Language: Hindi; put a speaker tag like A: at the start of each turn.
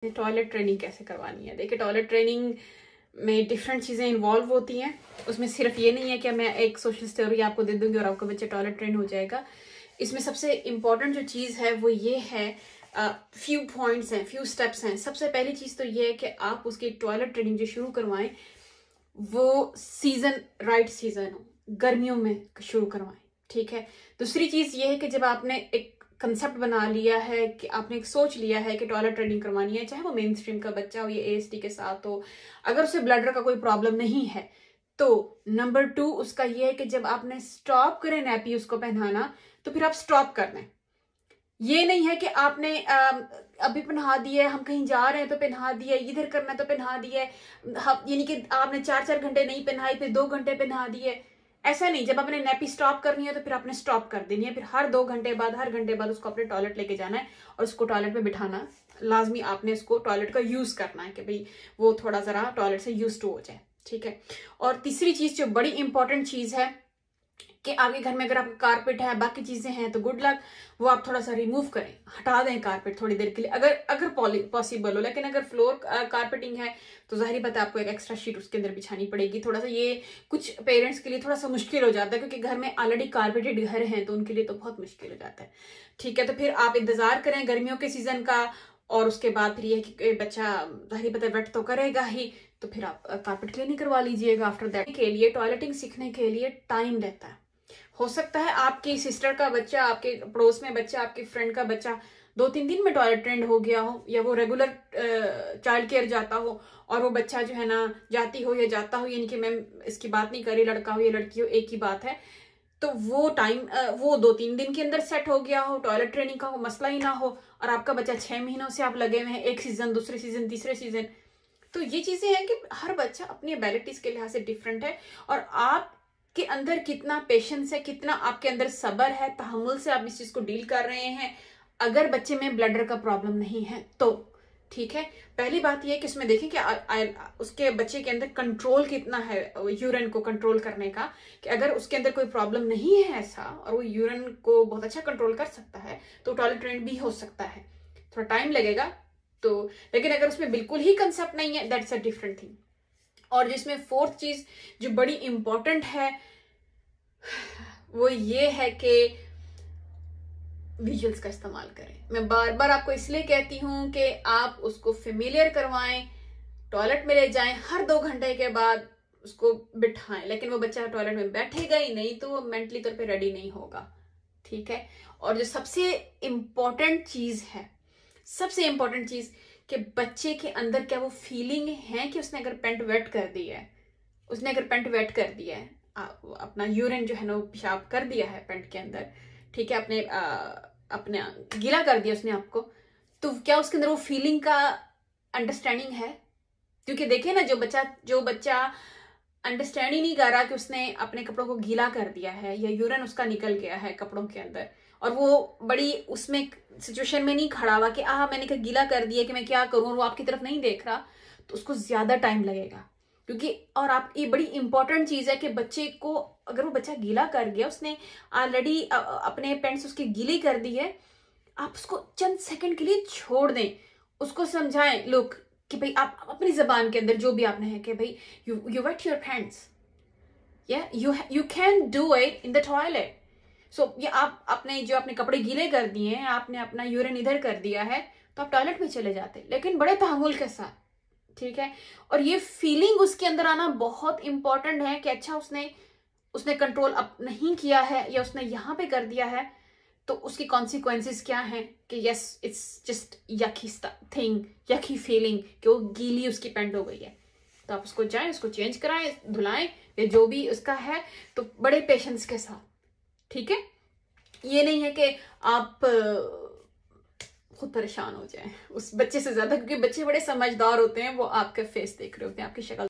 A: टॉयलेट ट्रेनिंग कैसे करवानी है। देखिए, टॉयलेट ट्रेनिंग में डिफरेंट चीज़ें इन्वॉल्व होती हैं। उसमें सिर्फ ये नहीं है कि मैं एक सोशल स्टोरी आपको दे दूंगी और आपका बच्चा टॉयलेट ट्रेन हो जाएगा। इसमें सबसे इम्पॉर्टेंट जो चीज़ है वो ये है, फ्यू पॉइंट्स हैं, फ्यू स्टेप्स हैं। सबसे पहली चीज़ तो ये है कि आप उसकी टॉयलेट ट्रेनिंग जो शुरू करवाएं वो सीजन राइट सीजन हो, गर्मियों में शुरू करवाएं, ठीक है। दूसरी चीज़ ये है कि जब आपने एक कंसेप्ट बना लिया है, कि आपने एक सोच लिया है कि टॉयलेट ट्रेनिंग करवानी है, चाहे वो मेन स्ट्रीम का बच्चा हो या एएसटी के साथ हो, अगर उसे ब्लडर का कोई प्रॉब्लम नहीं है तो नंबर 2 उसका ये है कि जब आपने स्टॉप करें नैपी उसको पहनाना तो फिर आप स्टॉप कर दें। ये नहीं है कि आपने अभी पहना दिए, हम कहीं जा रहे हैं तो पहना दिए, इधर करना है तो पहना दिए, यानी कि आपने 4-4 घंटे नहीं पहनाई फिर 2 घंटे पहना दिए। ऐसा नहीं, जब आपने नैपी स्टॉप करनी है तो फिर आपने स्टॉप कर देनी है। फिर हर 2 घंटे बाद, हर घंटे बाद उसको अपने टॉयलेट लेके जाना है और उसको टॉयलेट में बिठाना लाजमी। आपने उसको टॉयलेट का यूज करना है कि भाई वो थोड़ा जरा टॉयलेट से यूज टू हो जाए, ठीक है। और तीसरी चीज जो बड़ी इंपॉर्टेंट चीज है कि आपके घर में अगर आपका कारपेट है, बाकी चीजें हैं, तो गुड लक, वो आप थोड़ा सा रिमूव करें, हटा दें कारपेट थोड़ी देर के लिए, अगर पॉसिबल हो। लेकिन अगर फ्लोर कारपेटिंग है तो जाहिर बात है आपको एक एक्स्ट्रा शीट उसके अंदर बिछानी पड़ेगी। थोड़ा सा ये कुछ पेरेंट्स के लिए थोड़ा सा मुश्किल हो जाता है, क्योंकि घर में ऑलरेडी कारपेटेड घर हैं तो उनके लिए तो बहुत मुश्किल हो जाता है, ठीक है। तो फिर आप इंतजार करें गर्मियों के सीजन का, और उसके बाद फिर ये कि बच्चा जाहिर बात है वेट तो करेगा ही, तो फिर आप कारपेट क्लीनिंग करवा लीजिएगा। आफ्टर दैट के लिए टॉयलेटिंग सीखने के लिए टाइम लेता है। हो सकता है आपकी सिस्टर का बच्चा, आपके पड़ोस में बच्चा, आपकी फ्रेंड का बच्चा 2-3 दिन में टॉयलेट ट्रेंड हो गया हो, या वो रेगुलर चाइल्ड केयर जाता हो और वो बच्चा जो है ना जाती हो या जाता हो, यानी कि मैं इसकी बात नहीं कर रही, लड़का हो या लड़की हो एक ही बात है, तो वो टाइम वो 2-3 दिन के अंदर सेट हो गया हो, टॉयलेट ट्रेनिंग का वो मसला ही ना हो, और आपका बच्चा 6 महीनों से आप लगे हुए हैं, एक सीजन, दूसरे सीजन, तीसरे सीजन। तो ये चीजें हैं कि हर बच्चा अपनी एबिलिटीज के लिहाज से डिफरेंट है, और आप के अंदर कितना पेशेंस है, कितना आपके अंदर सब्र है, तहम्मुल से आप इस चीज को डील कर रहे हैं। अगर बच्चे में ब्लडर का प्रॉब्लम नहीं है तो ठीक है। पहली बात यह है कि इसमें देखें कि उसके बच्चे के अंदर कंट्रोल कितना है यूरिन को कंट्रोल करने का, कि अगर उसके अंदर कोई प्रॉब्लम नहीं है ऐसा और वो यूरिन को बहुत अच्छा कंट्रोल कर सकता है तो टॉयलेट ट्रेंड भी हो सकता है। थोड़ा टाइम लगेगा तो, लेकिन अगर उसमें बिल्कुल ही कंसेप्ट नहीं है, दैट्स अ डिफरेंट थिंग। और जिसमें फोर्थ चीज जो बड़ी इंपॉर्टेंट है वो ये है कि विजुअल्स का इस्तेमाल करें। मैं बार बार आपको इसलिए कहती हूं कि आप उसको फेमिलियर करवाएं, टॉयलेट में ले जाएं, हर 2 घंटे के बाद उसको बिठाएं, लेकिन वो बच्चा टॉयलेट में बैठेगा ही नहीं तो वो मेंटली तौर पे रेडी नहीं होगा, ठीक है। और जो सबसे इंपॉर्टेंट चीज है, सबसे इंपॉर्टेंट चीज, कि बच्चे के अंदर क्या वो फीलिंग है कि उसने अगर पेंट वेट कर दिया है, उसने अगर पेंट वेट कर दिया है, अपना यूरिन जो है ना वो पेशाब कर दिया है पेंट के अंदर, ठीक है, अपने गीला कर दिया उसने आपको, तो क्या उसके अंदर वो फीलिंग का अंडरस्टैंडिंग है? क्योंकि देखिए ना, जो बच्चा अंडरस्टैंड ही नहीं कर रहा कि उसने अपने कपड़ों को गीला कर दिया है या यूरिन उसका निकल गया है कपड़ों के अंदर, और वो बड़ी उसमें सिचुएशन में नहीं खड़ा हुआ कि मैंने गीला कर दिया कि मैं क्या करूं, और वो आपकी तरफ नहीं देख रहा, तो उसको ज्यादा टाइम लगेगा। क्योंकि और आप, ये बड़ी इंपॉर्टेंट चीज है कि बच्चे को, अगर वो बच्चा गीला कर गया, उसने ऑलरेडी अपने पेंट्स उसकी गीली कर दी है, आप उसको चंद सेकंड के लिए छोड़ दें, उसको समझाएं, लोग, कि भाई आप अपनी जबान के अंदर जो भी आपने है कि भाई यू वेट योर हैंड्स, या you can do it in the toilet. So ये आप अपने कपड़े गीले कर दिए हैं, आपने अपना यूरिन इधर कर दिया है, तो आप टॉयलेट में चले जाते, लेकिन बड़े तहम्मुल के साथ, ठीक है। और ये फीलिंग उसके अंदर आना बहुत इंपॉर्टेंट है कि अच्छा उसने कंट्रोल अप नहीं किया है, या उसने यहां पे कर दिया है, तो उसकी कॉन्सिक्वेंसेस क्या हैं, कि yes it's just yucky thing, yucky feeling कि वो गीली उसकी पेंट हो गई है। तो आप उसको जाएं, उसको चेंज कराएं, धुलाएं, या जो भी उसका है, तो बड़े पेशेंस के साथ, ठीक है। ये नहीं है कि आप खुद परेशान हो जाएं उस बच्चे से ज्यादा, क्योंकि बच्चे बड़े समझदार होते हैं, वो आपका फेस देख रहे होते हैं, आपकी शक्ल